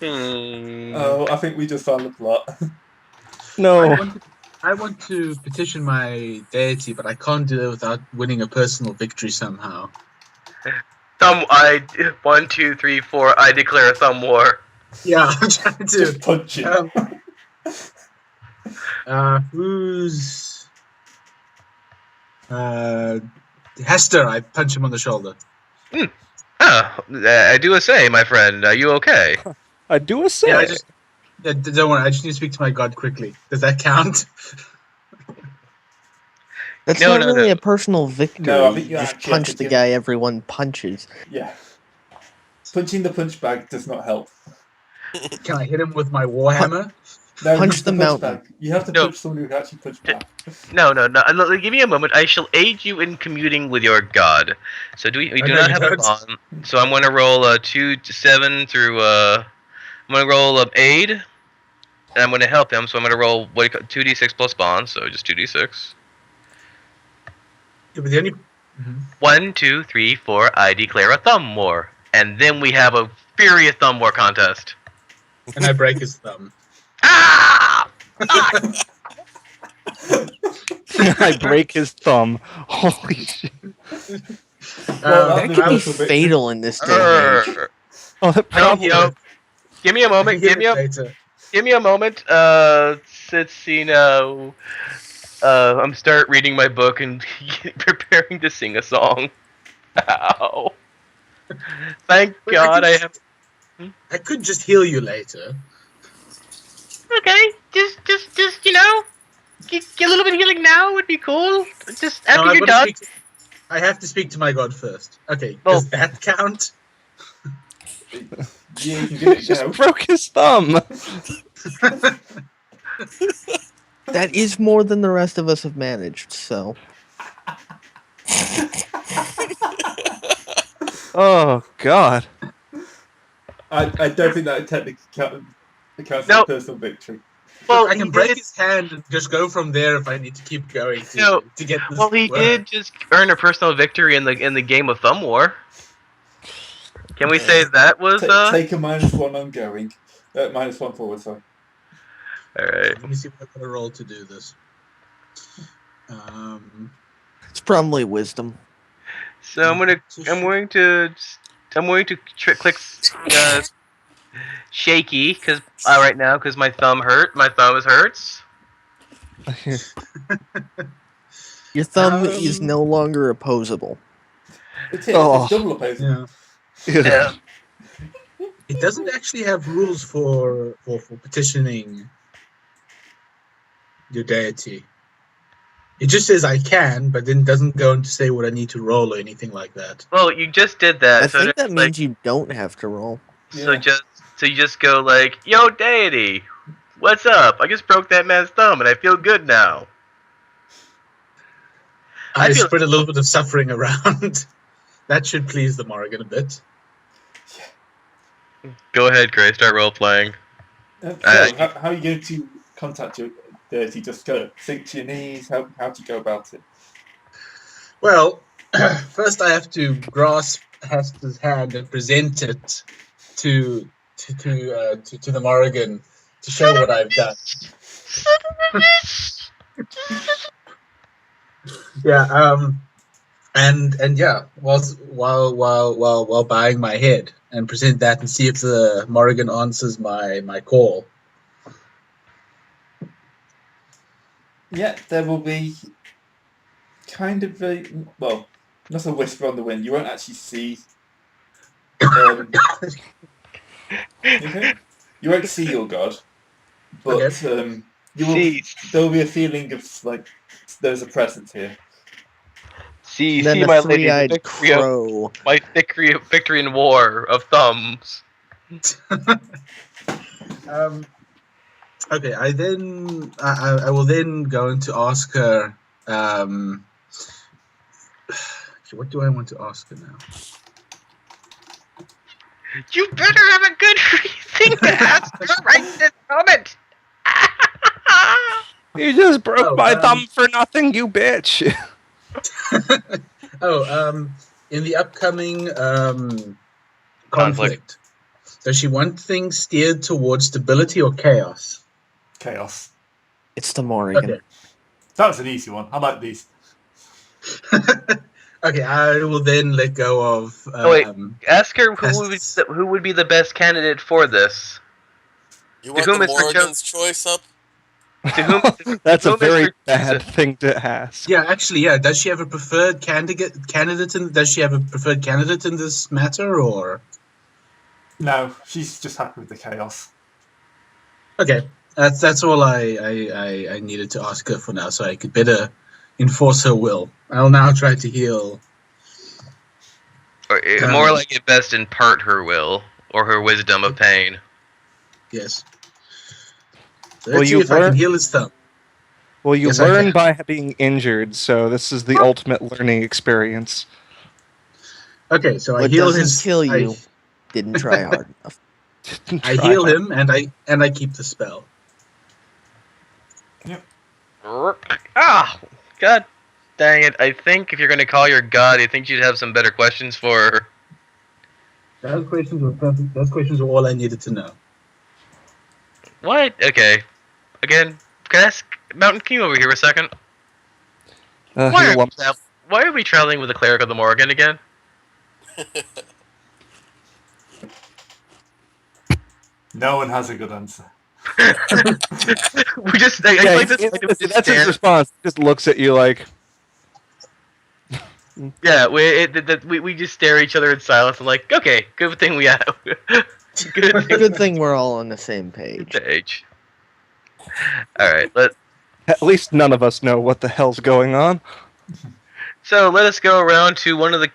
Oh, I think we just found the plot. No. I want to petition my deity, but I can't do it without winning a personal victory somehow. Thumb, 1, 2, 3, 4, I declare a thumb war. Yeah, I'm trying to. Just punch him. Who's... Hester, I punch him on the shoulder. I do a say, my friend. Are you okay? I do a say. Yeah, don't worry, I just need to speak to my god quickly. Does that count? That's not really a personal victory. No, I think you just actually punch have to the give- guy everyone punches. Yeah. Punching the punch bag does not help. Can I hit him with my warhammer? No, Punch not the mountain. bag. You have to punch someone who can actually punch back. No. Give me a moment. I shall aid you in commuting with your god. So we do not have a bond. So I'm going to roll 2 to 7 through. I'm going to roll aid, and I'm going to help him. So I'm going to roll 2d6 plus bond. So just 2d6. Yeah, but the only... 1, 2, 3, 4. I declare a thumb war, and then we have a furious thumb war contest. And I break his thumb. Ah! I break his thumb. Holy shit. That could be fatal in this day and age. Oh, that probably... Give me a moment. Give me a moment. Let's see now. I'm start reading my book and preparing to sing a song. Ow. Thank God I have... I could just heal you later. Okay, just get a little bit of healing now would be cool. Just after you're done. I have to speak to my god first. Okay, does that count? Yeah, you can give it a just go. broke his thumb. That is more than the rest of us have managed, so... Oh, God. I don't think that technically counts as a personal victory. Well, I can break his hand and just go from there if I need to keep going to get this. Well, he did just earn a personal victory in the game of Thumb War. Can we say that was take a -1 ongoing, -1 forward. Sorry. All right. Let me see if I got a roll to do this. It's probably wisdom. So I'm going to click shaky because right now because my thumb hurts. Your thumb is no longer opposable. It's double opposable. Yeah. It doesn't actually have rules for petitioning your deity. It just says I can, but then doesn't go on to say what I need to roll or anything like that. Well, you just did that. I think that means you don't have to roll. So you just go like, "Yo, deity, what's up? I just broke that man's thumb, and I feel good now." I spread a little bit of suffering around. That should please the Morrigan a bit. Go ahead, Gray. Start role playing. How are you going to contact your deity? Just go sink to your knees. How do you go about it? Well, first I have to grasp Hester's hand and present it to the Morrigan to show what I've done. Yeah. And yeah, while bowing my head and present that and see if the Morrigan answers my call. Yeah, there will be kind of not a whisper on the wind. You won't actually see. You won't see your god, but there will be a feeling of like there's a presence here. See then my a lady, three-eyed crow. My victory in war of thumbs. Okay, I will then go on to ask her. What do I want to ask her now? You better have a good reason to ask her right this moment. You just broke my thumb for nothing, you bitch. In the upcoming conflict, Does she want things steered towards stability or chaos? Chaos. It's the Morrigan. Okay. That was an easy one. I like these. Okay, I will then let go of. Wait. Ask her Pests. who would be the best candidate for this. You To want whom the is her Morrigan's choice up? To whom? That's to a whom is very her bad choice? thing to ask. Yeah, actually, yeah. Does she have a preferred candidate? Does she have a preferred candidate in this matter, or? No, she's just happy with the chaos. Okay, that's all I needed to ask her for now, so I could better enforce her will. I'll now try to heal. Or more like it best impart her will or her wisdom of pain. Yes. So Well, let's see you if I can heal his thumb. Well, you Yes, I learn can. by being injured, so this is the ultimate learning experience. Okay, so I What heal doesn't his. kill you didn't try hard enough. I heal him, and I keep the spell. Ah, god dang it! I think if you're gonna call your god, I think you'd have some better questions for her. Those questions were perfect. Those questions were all I needed to know. What? Okay. Again, can I ask Mountain King over here a second? Why are we traveling with the cleric of the Morrigan again? No one has a good answer. We just that's his response. He just looks at you like. Yeah, we just stare at each other in silence and like, okay, good thing we have. Good thing we're all on the same page. All right, At least none of us know what the hell's going on. So let us go around to one of the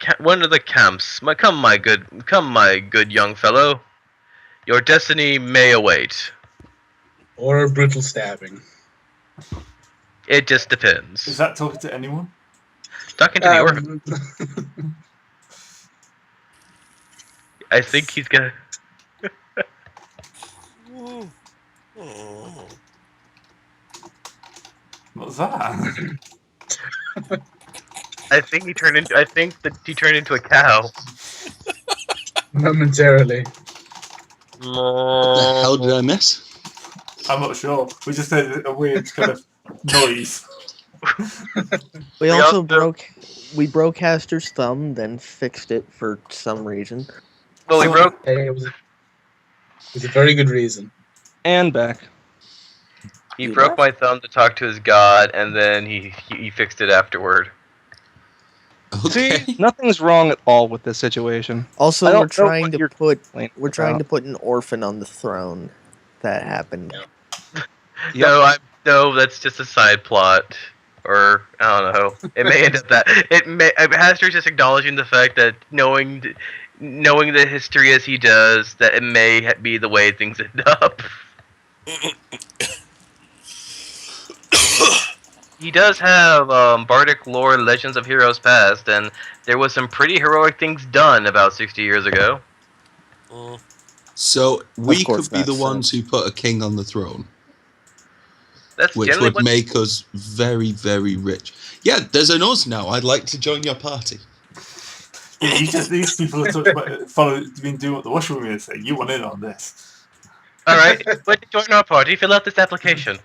camps. Come, my good young fellow. Your destiny may await. Or a brutal stabbing. It just depends. Is that talking to anyone? Talking to the orphan. I think he's gonna. What was that? I think he turned into a cow. Momentarily. What the hell did I miss? I'm not sure. We just heard a weird kind of noise. We also broke Haster's thumb, then fixed it for some reason. Well, we broke. Hey, it was a very good reason. And back. He broke my thumb to talk to his god, and then he fixed it afterward. Okay. See, nothing's wrong at all with this situation. Also, we're trying to put about. an orphan on the throne. That happened. Yep. No, that's just a side plot, or I don't know. It may end up that Haster's just acknowledging the fact that knowing the history as he does, that it may be the way things end up. He does have bardic lore, legends of heroes past, and there was some pretty heroic things done about 60 years ago. So we course could be the not, ones who put a king on the throne, That's which generally would make us very, very rich. Yeah, there's an us now. I'd like to join your party. Yeah, these people are talking about been doing what the washerwomen is saying. You want in on this. All right, but to join our party, fill out this application.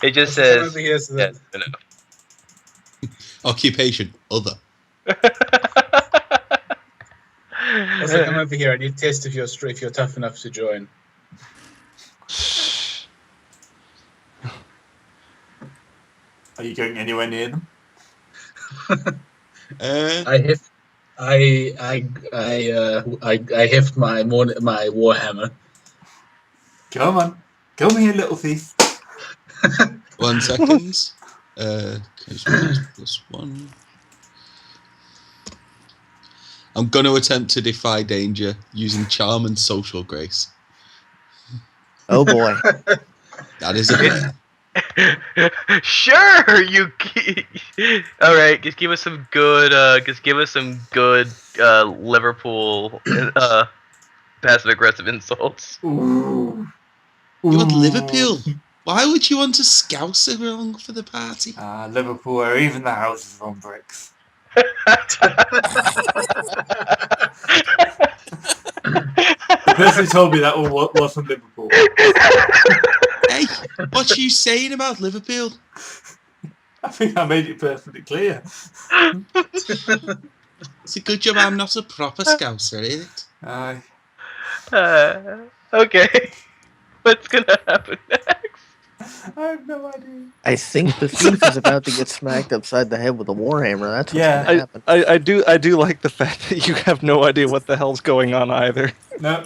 It just Come says. over here so that- Occupation, other. Also, come over here. I need to test if you're tough enough to join. Are you going anywhere near them? I heft my warhammer. Come on. Come here, little thief. 1 second. +1. I'm going to attempt to defy danger using charm and social grace. Oh boy. That is a Sure, all right. Just give us some good. Liverpool passive aggressive insults. Ooh. You want Liverpool? Why would you want to scouse along for the party? Liverpool, or even the houses are on bricks. The person who told me that one was from Liverpool. Hey, what you saying about Liverpool? I think I made it perfectly clear. It's a good job I'm not a proper Scouser, isn't it? Aye. Okay. What's gonna happen next? I have no idea. I think the thief is about to get smacked upside the head with a warhammer. That's what's Yeah. gonna happen. I do like the fact that you have no idea what the hell's going on either. No,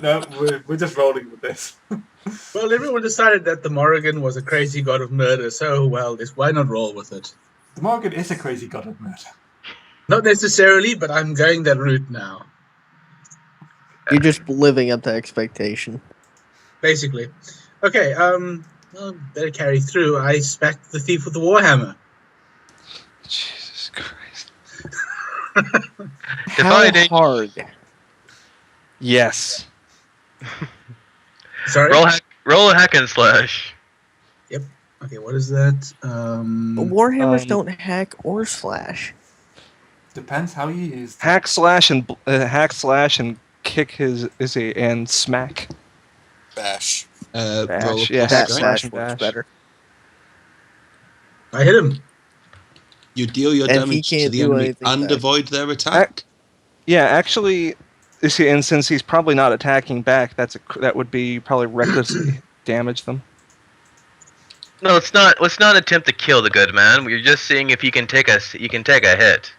we're just rolling with this. Well, everyone decided that the Morrigan was a crazy god of murder, so, well, why not roll with it? The Morgan is a crazy god of murder. Not necessarily, but I'm going that route now. You're just living up to expectation. Basically. Okay, well, better carry through. I smack the thief with the warhammer. Jesus Christ. How Dividing. hard? Yes. Sorry? Roll a hack and slash. Okay, what is that? Warhammers don't hack or slash. Depends how you use them. Hack slash and kick and smack. Bash. Roll Bash, a yeah, plus hack That strength. slash slash and works bash. better. I hit him. You deal your And he damage to can't the do enemy anything and back. avoid their attack. Yeah, actually, you see, and since he's probably not attacking back, that would be probably recklessly damage them. No, let's not attempt to kill the good man. We're just seeing if you can take a hit.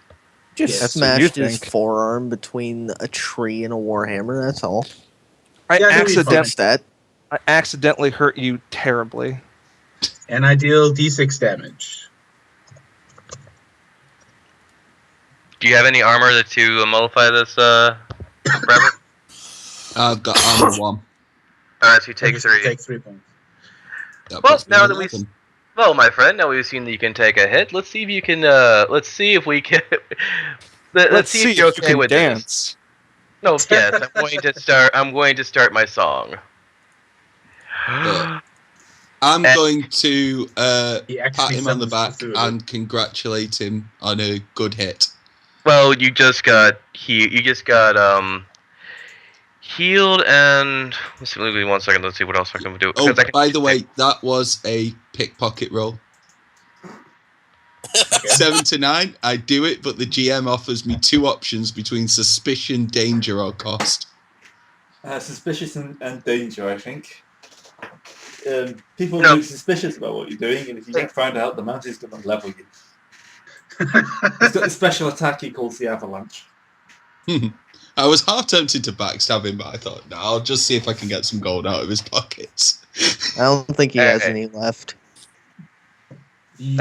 Just That's what you smashed his think. forearm between a tree and a warhammer. That's all. I Yeah, he'll be fine. I accidentally hurt you terribly. And I deal d6 damage. Do you have any armor to mollify this, forever? I've got armor 1. Alright, so you take Just 3. Take 3 points. That Well, puts me now at that we 11. Well, my friend, now we've seen that you can take a hit. Let's see if you can. Let's see if we can. Let's see if you're you okay can with this. dance. No, yes, I'm going to start. I'm going to start my song. Yeah. I'm And- going to He pat actually him on the summons back Cthulhu. and congratulate him on a good hit. Well, you just got healed, and let's see, give me 1 second. Let's see what else I can do. Oh, 'Cause I can- by the way, that was a pickpocket roll. 7 to 9, I do it, but the GM offers me 2 options between suspicion, danger, or cost. Suspicious and danger, I think. People No. look suspicious about what you're doing, and if you get found out, the magic's going to level you. It's got a special attack he calls the Avalanche. I was half tempted to backstab him, but I thought, no, I'll just see if I can get some gold out of his pockets. I don't think he has Okay. any left.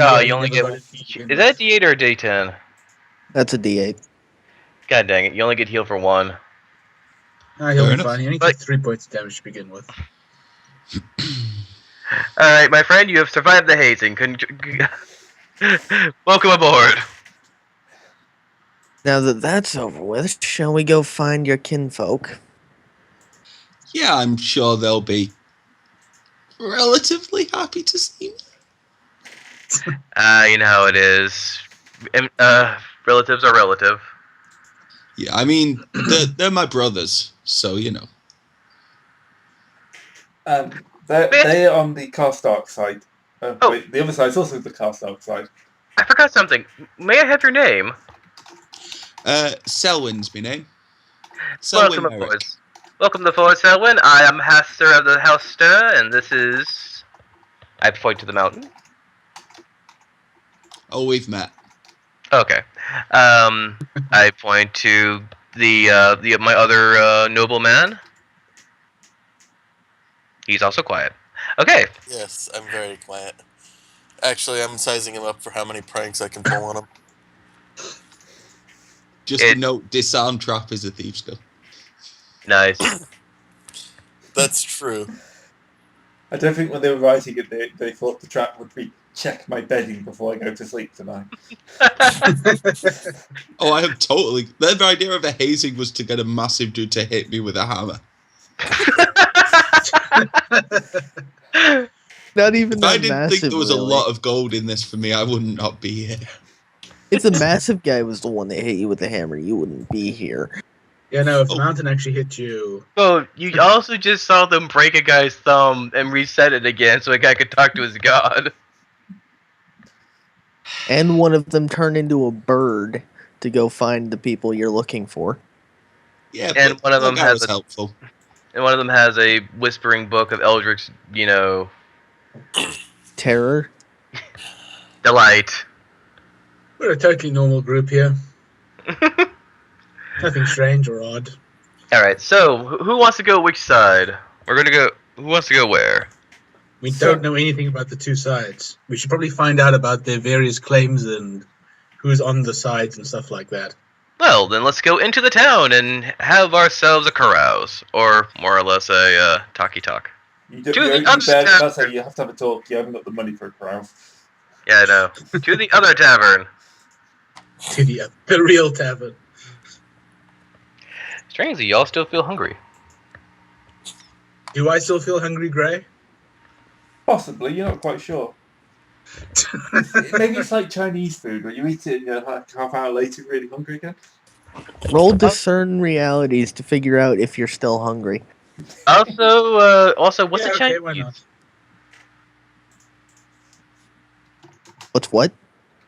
Oh, you only get. never got it. Is that a D8 or a D10? That's a D8. God dang it! You only get healed for 1. Ah, he'll Fair be enough. fine. He only But- takes 3 points of damage to begin with. All right, my friend, you have survived the hazing. Welcome aboard. Now that that's over with, shall we go find your kinfolk? Yeah, I'm sure they'll be relatively happy to see me. You know how it is. Relatives are relative. Yeah, I mean, they're my brothers, so, you know. They're on the Karstark side. Oh. Wait, the other side is also the Karstark side. I forgot something. May I have your name? Selwyn's my name. Welcome Selwyn aboard. Merrick. Welcome to Fort Selwyn. I am Haster of the House Stir, and this is. I point to the mountain. Oh, we've met. Okay. I point to the my other nobleman. He's also quiet. Okay. Yes, I'm very quiet. Actually, I'm sizing him up for how many pranks I can pull on him. Just a note, disarm trap is a thief's skill. Nice. That's true. I don't think when they were writing it, they thought the trap would be check my bedding before I go to sleep tonight. Oh, I have totally... Their idea of a hazing was to get a massive dude to hit me with a hammer. Not even If I that didn't massive, think there was a really. lot of gold in this for me, I would not be here. If the massive guy was the one that hit you with the hammer, you wouldn't be here. Yeah, no, if the Oh. mountain actually hit you. Well, you also just saw them break a guy's thumb and reset it again so a guy could talk to his god. And one of them turned into a bird to go find the people you're looking for. Yeah, And but one of that them guy has was helpful. And one of them has a whispering book of Eldritch, Terror? delight. We're a totally normal group here. Nothing strange or odd. Alright, so who wants to go which side? We're gonna go. Who wants to go where? We So- don't know anything about the two sides. We should probably find out about their various claims and who's on the sides and stuff like that. Well, then let's go into the town and have ourselves a carouse. Or more or less a talkie talk. You To don't, the you other that's how tavern. you have to have a talk. You haven't got the money for a crowd. Yeah, I know. To the other tavern. To the real tavern. Strangely, y'all still feel hungry. Do I still feel hungry, Gray? Possibly, you're not quite sure. Maybe it's like Chinese food where you eat it and you're like half hour later really hungry again. Roll discern realities to figure out if you're still hungry. Also, what's Yeah, a okay, Chinese? why not? What's what?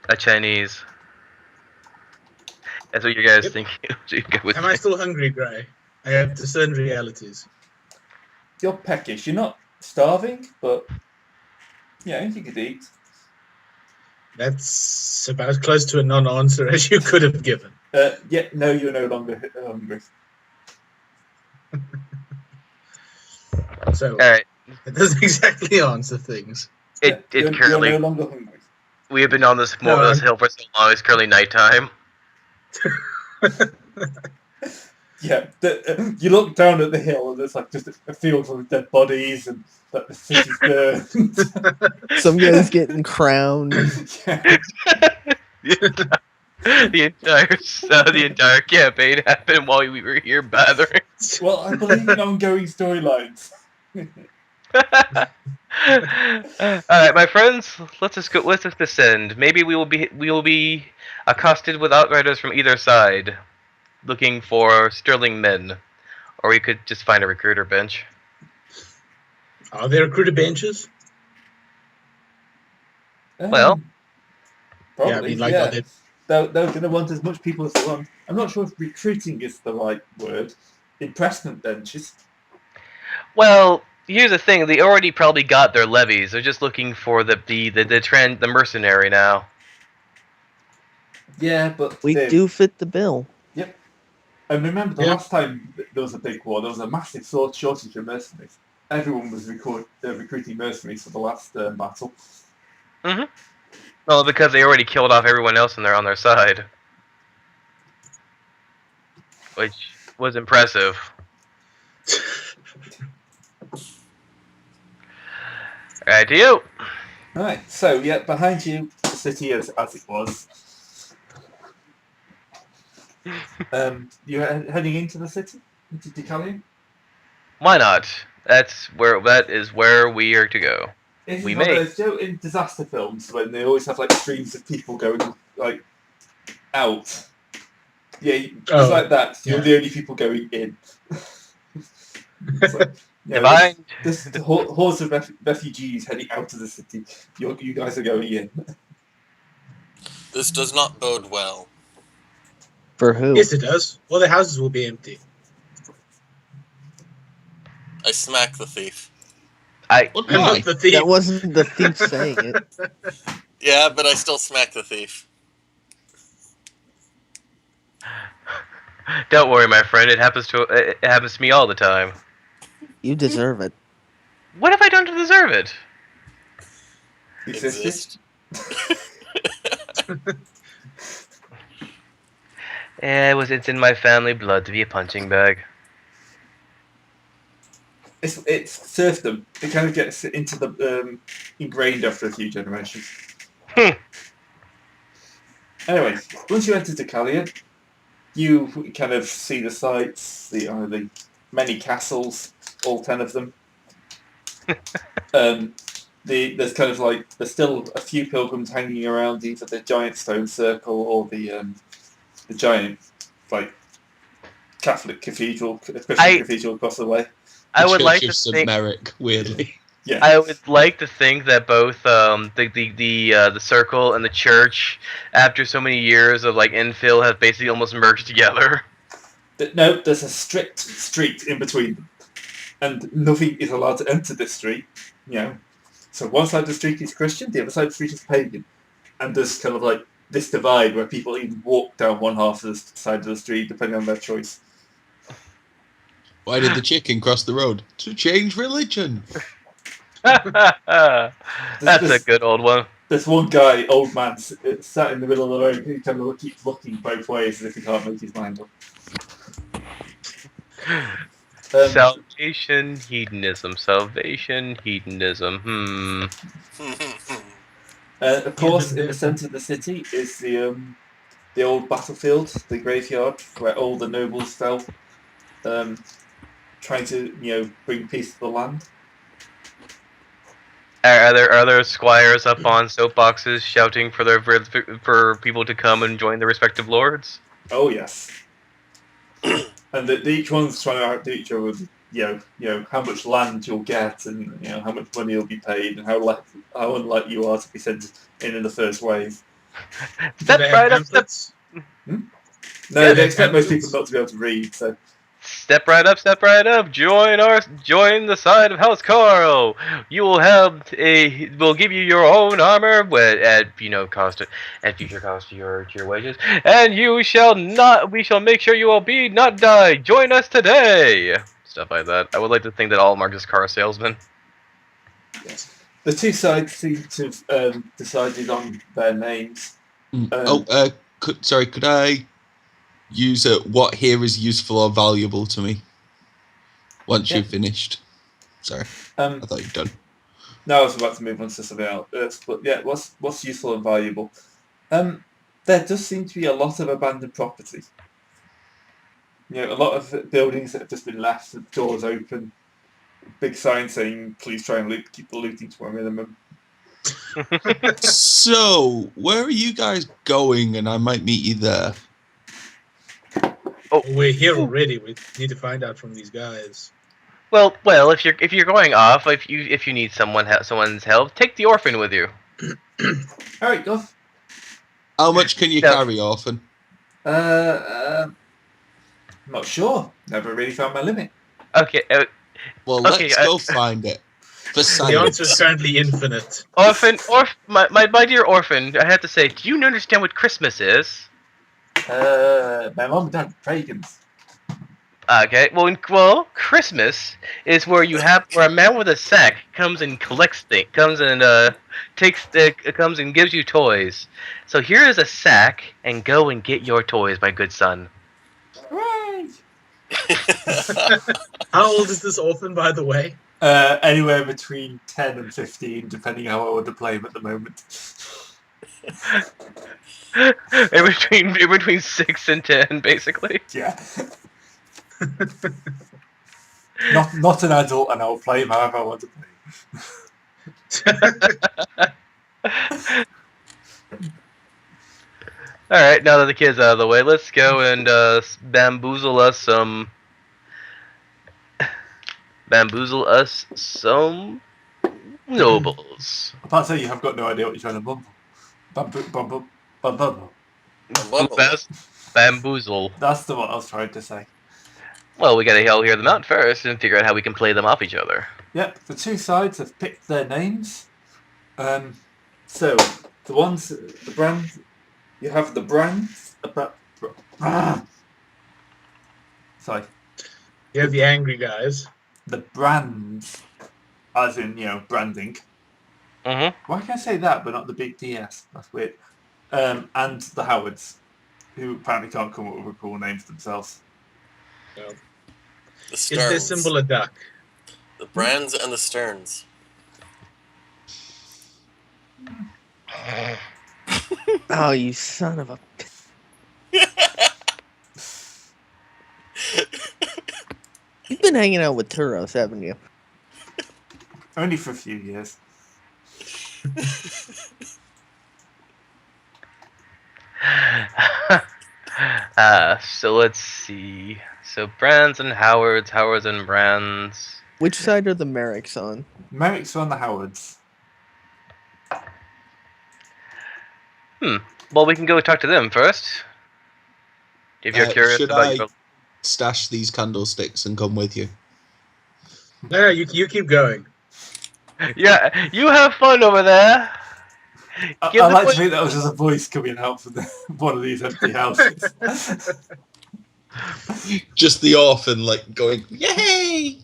A Chinese. That's what you guys Yep. think. You go with Am I still hungry, Gray? I have discerned realities. You're peckish. You're not starving, but yeah, you could eat. That's about as close to a non-answer as you could have given. Yeah, no, you're no longer hungry. So Alright. it doesn't exactly answer things. You're Currently no longer hungry. we have been on this No, this hill for so long. It's currently nighttime. Yeah, you look down at the hill and there's like just a field full of dead bodies and like the city's burned. Some guy's getting crowned. Yeah. the entire campaign happened while we were here bathering. Well, I believe in ongoing storylines. Alright, my friends, let's just descend. Maybe we will be accosted with outriders from either side, looking for sterling men. Or we could just find a recruiter bench. Are there recruiter benches? Well, probably, Yeah, I mean, like, yeah. are they- They're going to want as much people as they want. I'm not sure if recruiting is the right word. Impressment benches. Well, here's the thing: they already probably got their levies. They're just looking for the mercenary now. Yeah, but We do fit the bill. Yep. And remember, the Yeah. last time there was a big war, there was a massive shortage of mercenaries. Everyone was recruiting mercenaries for the last battle. Well, because they already killed off everyone else and they're on their side, which was impressive. Right to you. Right, so yeah, behind you, the city as it was. You're heading into the city, into Decalion. Why not? That is where we are to go. It's We one of may. those, in disaster films when they always have like streams of people going like out. Yeah, it's Oh, like that. You're yeah. the only people going in. It's like, Divine. this hordes of refugees heading out of the city. You guys are going in. This does not bode well. For who? Yes, it does. Well, the houses will be empty. I smack the thief. What I'm why? not the thief. That wasn't the thief saying it. Yeah, but I still smack the thief. Don't worry, my friend. It happens to me all the time. You deserve it. What have I done to deserve it? Exist. It's in my family blood to be a punching bag. It's serfdom. It kind of gets into the ingrained after a few generations. Anyway, once you enter Decalion, you kind of see the sights, the many castles, all 10 of them. there's kind of like there's still a few pilgrims hanging around either the giant stone circle or the giant like Catholic cathedral, Christian cathedral across the way. I The would Church like of to St. think. Merrick, weirdly. Yeah. I would like to think that both the circle and the church, after so many years of like infill, have basically almost merged together. No, there's a strict street in between them, and nothing is allowed to enter this street. You know, so one side of the street is Christian, the other side of the street is pagan, and there's kind of like this divide where people even walk down one half of the side of the street depending on their choice. Why did the chicken cross the road? To change religion. That's a good old one. There's one guy, old man, sat in the middle of the road. He kind of keeps looking both ways as if he can't make his mind up. Salvation, hedonism. Salvation, hedonism. Of course, in the centre of the city is the old battlefield, the graveyard, where all the nobles fell, trying to bring peace to the land. Are there squires up on soapboxes shouting for people to come and join their respective lords? Oh yes, and each one's trying to outdo each other. With, how much land you'll get, and how much money you'll be paid, and how unlikely you are to be sent in the first wave. Step right up, No, they expect most people not to be able to read, so. Step right up, step right up. Join the side of House Carl. You will we'll give you your own armor at future cost to your wages, and we shall make sure you will not die. Join us today. Stuff like that. I would like to think that all are just car salesmen. Yes. The two sides seem to have decided on their names. Could I use what here is useful or valuable to me once you've finished? Sorry, I thought you'd done. No, I was about to move on to something else. But yeah, what's useful and valuable? There does seem to be a lot of abandoned property. A lot of buildings that have just been left, the doors open, big sign saying "Please try and keep the looting to a minimum." So, where are you guys going? And I might meet you there. Oh, we're here already. We need to find out from these guys. Well, if you're going off, if you need someone's help, take the orphan with you. All right, go. How much can you carry, orphan? Not sure. Never really found my limit. Okay. Well, let's go find it. For science. The answer is currently infinite. My dear orphan, I have to say, do you understand what Christmas is? My mom and dad are pagans. Okay, well, Christmas is where a man with a sack comes and collects things, comes and gives you toys. So here is a sack, and go and get your toys, my good son. Hooray! How old is this orphan, by the way? Anywhere between 10 and 15, depending how I want to play him at the moment. in between 6 and 10, basically. Yeah. not an adult, and I'll play him however I want to play him. Alright, now that the kid's out of the way, let's go and bamboozle us some nobles. Apart from you have got no idea what you're trying to bumble. Bamboozle. That's the one I was trying to say. Well, we gotta hear them out first and figure out how we can play them off each other. Yep, the two sides have picked their names. So, the brands, you have the brands about... Sorry. You have the angry guys. The brands, as in, branding. Mm-hmm. Why can I say that, but not the big DS? That's weird. And the Howards, who apparently can't come up with cool names themselves. No. The Is Sterns. their symbol a duck? The Brands and the Sterns. Oh, you son of a... You've been hanging out with Turos, haven't you? Only for a few years. So let's see. So Brands and Howards, Howards and Brands. Which side are the Merricks on? Merrick's on the Howards. Well, we can go talk to them first. If you're curious Should about I your... stash these candlesticks and come with you? No, you keep going. Yeah, you have fun over there. I Give the like to boy- think that was just a voice coming out from one of these empty houses. Just the orphan, like, going, yay!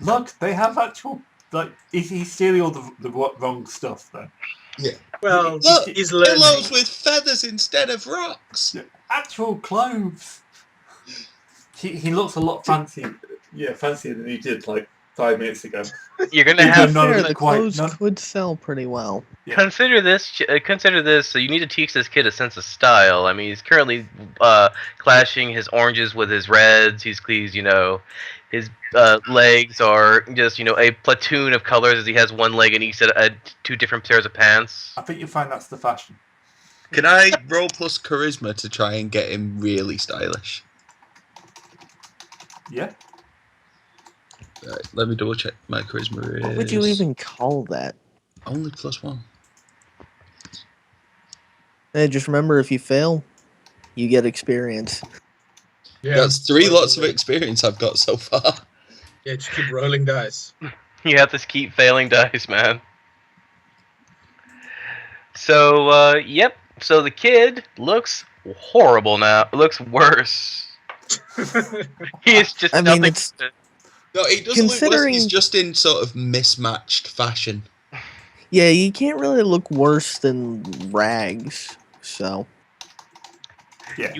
Look, they have actual... Like, he's stealing all the wrong stuff, though. Yeah. Well, Look, he's learning. pillows with feathers instead of rocks. Yeah, actual clothes. He looks a lot fancier than he did, like, 5 minutes ago. You're gonna Even have none of Fair, it the quite- clothes none- could sell pretty well. Yeah. consider this. Consider this. So you need to teach this kid a sense of style. I mean, he's currently clashing his oranges with his reds. He's his legs are just a platoon of colors as he has one leg in each set of 2 different pairs of pants. I think you'll find that's the fashion. Can I roll plus charisma to try and get him really stylish? Yeah? Right, let me double check. My charisma is... What would you even call that? Only +1. Hey, just remember, if you fail, you get experience. Yeah, That's 3 lots of experience I've got so far. Yeah, just keep rolling dice. You have to keep failing dice, man. So, yep. So the kid looks horrible now. Looks worse. He is just I mean, nothing. it's- No, he doesn't look worse. Considering- He's just in sort of mismatched fashion. Yeah, you can't really look worse than rags. So Yeah.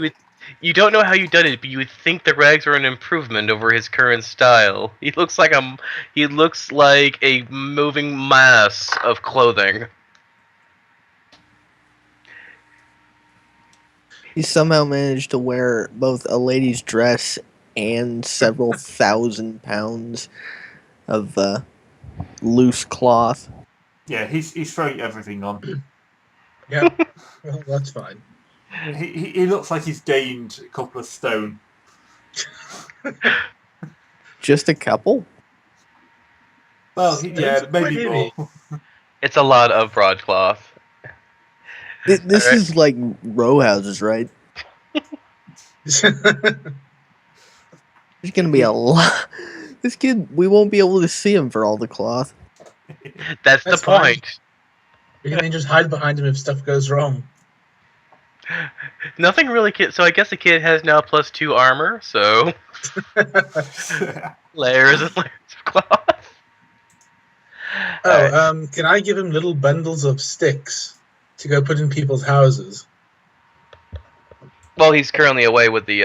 You don't know how you done it, but you would think the rags are an improvement over his current style. He looks like a moving mass of clothing. he somehow managed to wear both a lady's dress and several thousand pounds of loose cloth. Yeah, he's throwing everything on. Yeah, well, that's fine. He looks like he's gained a couple of stone. Just a couple? Well, yeah, Quite maybe heavy. more. It's a lot of broadcloth. This Alright. is like row houses, right? There's gonna be a lot. This kid, we won't be able to see him for all the cloth. That's That's the fine. point. You can then just hide behind him if stuff goes wrong. Nothing really. So I guess the kid has now +2 armor. So layers and layers of cloth. Oh, can I give him little bundles of sticks to go put in people's houses? Well, he's currently away with the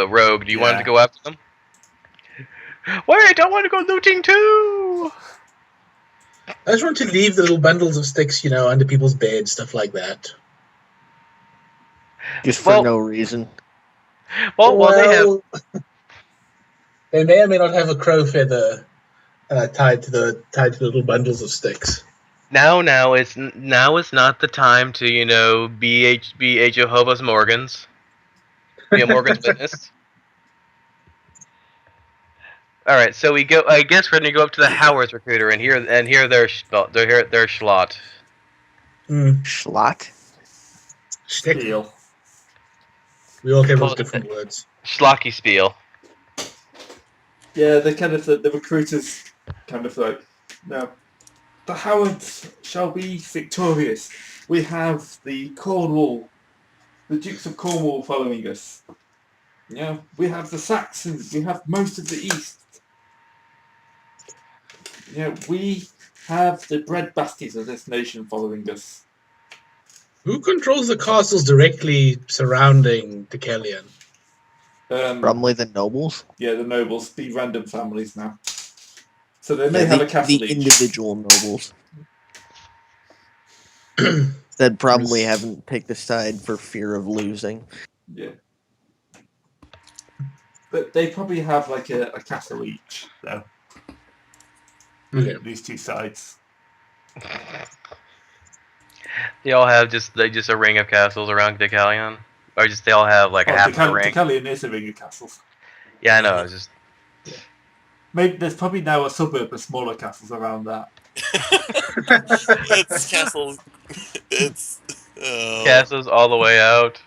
rogue. Do you want him to go after them? Wait, I want to go looting too. I just want to leave the little bundles of sticks, under people's beds, stuff like that. Just for Well- no reason. Well, they have. They may or may not have a crow feather tied to the little bundles of sticks. Now it's not the time to be a Jehovah's Morgans. Be a Morgan's witness. All right, so we go. I guess we're gonna go up to the Howard's recruiter and hear their schlot. Schlot? Stick. Deal. We all came up Well, with different words. Schlocky spiel. Yeah, the kind of the recruiters kind of like, no, the Howards shall be victorious. We have the Dukes of Cornwall following us. We have the Saxons. We have most of the East. We have the breadbasket of this nation following us. Who controls the castles directly surrounding Decalion? Probably the nobles. Yeah, the nobles, be random families now. So they may have a castle the each. individual nobles that probably haven't picked a side for fear of losing. Yeah. But they probably have like a castle each, though. Okay. These two sides. They all have just a ring of castles around Decalion, or just they all have like a half of a ring. Decalion is a ring of castles. Yeah, I know. It's just Maybe there's probably now a suburb of smaller castles around that. It's castles. It's castles all the way out.